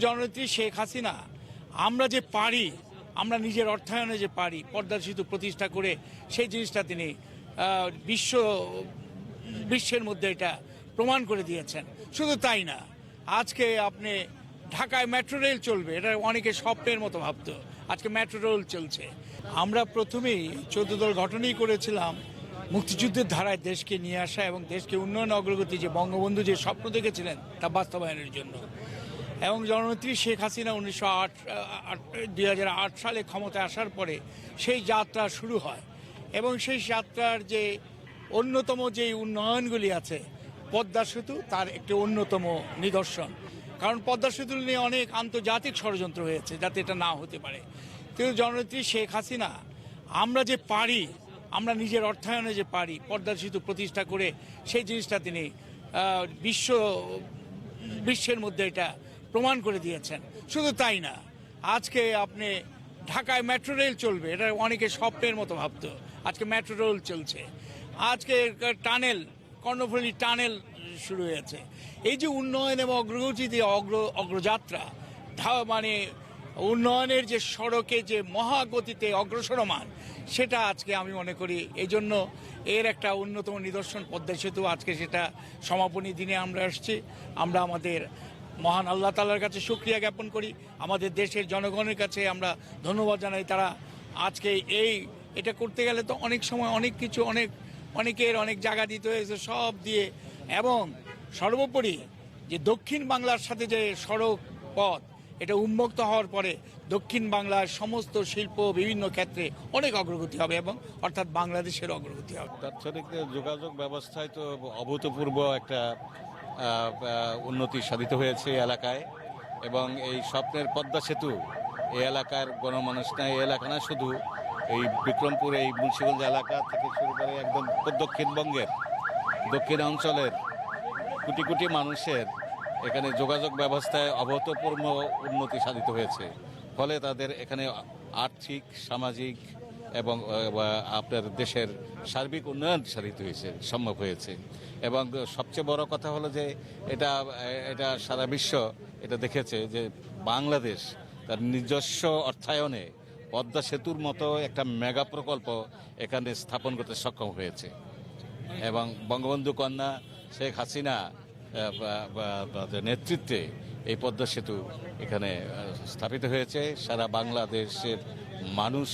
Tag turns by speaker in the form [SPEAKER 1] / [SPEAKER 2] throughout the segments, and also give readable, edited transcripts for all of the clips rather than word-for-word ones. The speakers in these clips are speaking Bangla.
[SPEAKER 1] জননেত্রী শেখ হাসিনা আমরা যে পারি, আমরা নিজের অর্থায়নে যে পারি পদ্মা সেতু প্রতিষ্ঠা করে সেই জিনিসটা তিনি বিশ্বের মধ্যে এটা প্রমাণ করে দিয়েছেন। শুধু তাই না, আজকে আপনি ঢাকায় মেট্রো রেল চলবে, এটা অনেকে স্বপ্নের মতো ভাবতো, আজকে মেট্রো রেল চলছে। আমরা প্রথমেই 14 দল গঠনই করেছিলাম মুক্তিযুদ্ধের ধারায় দেশকে নিয়ে আসা এবং দেশকে উন্নয়ন অগ্রগতি যে বঙ্গবন্ধু যে স্বপ্ন দেখেছিলেন তা বাস্তবায়নের জন্য। এবং জননেত্রী শেখ হাসিনা 2008 সালে ক্ষমতায় আসার পরে সেই যাত্রা শুরু হয় এবং সেই যাত্রার যে অন্যতম যে উন্নয়নগুলি আছে, পদ্মা সেতু তার একটি অন্যতম নিদর্শন। কারণ পদ্মা সেতু নিয়ে অনেক আন্তর্জাতিক ষড়যন্ত্র হয়েছে যাতে এটা না হতে পারে। কিন্তু জননেত্রী শেখ হাসিনা আমরা যে পারি, আমরা নিজের অর্থায়নে যে পারি পদ্মা সেতু প্রতিষ্ঠা করে সেই জিনিসটা তিনি বিশ্বের মধ্যে এটা প্রমাণ করে দিয়েছেন। শুধু তাই না, আজকে আপনি ঢাকায় মেট্রো রেল চলবে, এটা অনেকে স্বপ্নের মতো ভাবতো, আজকে মেট্রো রেল চলছে। আজকে টানেল, কর্ণফুলী টানেল শুরু হয়েছে। এই যে উন্নয়ন এবং অগ্রগতি অগ্রযাত্রা, মানে উন্নয়নের যে সড়কে যে মহাগতিতে অগ্রসরমান, সেটা আজকে আমি মনে করি এই জন্য এর একটা অন্যতম নিদর্শন পদ্মা সেতু। আজকে সেটা সমাপনী দিনে আমরা আসছি। আমরা আমাদের মহান আল্লাহ তাআলার কাছে শুকরিয়া জ্ঞাপন করি, আমাদের দেশের জনগণের কাছে আমরা ধন্যবাদ জানাই। তারা আজকে এটা করতে গেলে তো অনেক সময় অনেক কিছু অনেকের অনেক জায়গা দিতে হয়েছে, সব দিয়ে। এবং সর্বোপরি যে দক্ষিণ বাংলার সাথে যে সড়ক পথ এটা উন্মুক্ত হওয়ার পরে দক্ষিণ বাংলার সমস্ত শিল্প বিভিন্ন ক্ষেত্রে অনেক অগ্রগতি হবে এবং অর্থাৎ বাংলাদেশের অগ্রগতি হবে।
[SPEAKER 2] তাৎক্ষণিক যোগাযোগ ব্যবস্থায় তো অভূতপূর্ব একটা উন্নতি সাধিত হয়েছে এই এলাকায়। এবং এই স্বপ্নের পদ্মা সেতু এই এলাকার গণমানুষ না, এই এলাকা না শুধু এই বিক্রমপুর, এই মুন্সিগঞ্জ এলাকা থেকে শুরু করে একদম দক্ষিণবঙ্গের দক্ষিণ অঞ্চলের কোটি কোটি মানুষের এখানে যোগাযোগ ব্যবস্থায় অভূতপূর্ব উন্নতি সাধিত হয়েছে। ফলে তাদের এখানে আর্থিক, সামাজিক এবং আপনার দেশের সার্বিক উন্নয়ন সাধিত হয়েছে, সম্ভব হয়েছে। এবং সবচেয়ে বড় কথা হলো যে এটা সারা বিশ্ব এটা দেখেছে যে বাংলাদেশ তার নিজস্ব অর্থায়নে পদ্মা সেতুর মতো একটা মেগা প্রকল্প এখানে স্থাপন করতে সক্ষম হয়েছে। এবং বঙ্গবন্ধু কন্যা শেখ হাসিনা নেতৃত্বে এই পদ্মা সেতু এখানে স্থাপিত হয়েছে। সারা বাংলাদেশের মানুষ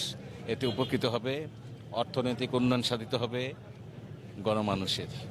[SPEAKER 2] এতে উপকৃত হবে, অর্থনৈতিক উন্নয়ন সাধিত হবে গণমানুষের।